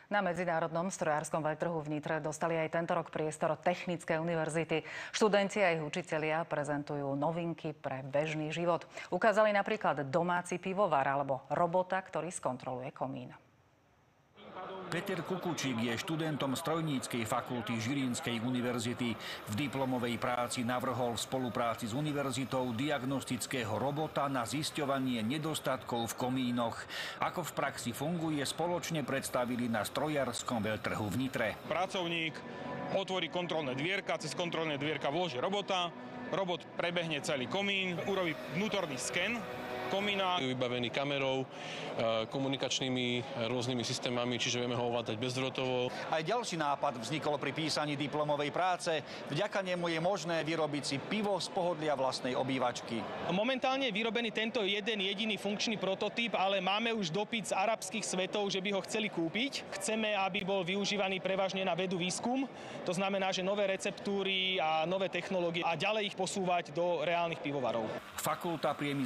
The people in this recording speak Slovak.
Na Medzinárodnom strojárskom veľtrhu v Nitre dostali aj tento rok priestor technické univerzity. Študenti a ich učitelia prezentujú novinky pre bežný život. Ukázali napríklad domáci pivovar alebo robota, ktorý skontroluje komín. Peter Kukučík je študentom Strojníckej fakulty Žilínskej univerzity. V diplomovej práci navrhol v spolupráci s univerzitou diagnostického robota na zisťovanie nedostatkov v komínoch. Ako v praxi funguje, spoločne predstavili na Strojárskom veľtrhu v Nitre. Pracovník otvorí kontrolné dvierka, cez kontrolné dvierka vloží robota, robot prebehne celý komín, urobí vnútorný sken komína. Vybavený kamerou, komunikačnými rôznymi systémami, čiže vieme ho ovládať bezdrôtovo. Aj ďalší nápad vznikol pri písaní diplomovej práce. Vďaka nemu je možné vyrobiť si pivo z pohodlia vlastnej obývačky. Momentálne je vyrobený tento jeden jediný funkčný prototyp, ale máme už dopyt z arabských svetov, že by ho chceli kúpiť. Chceme, aby bol využívaný prevažne na vedu výskum. To znamená, že nové receptúry a nové technológie a ďalej ich posúvať do reálnych pivovarov. Fakulta priemyslu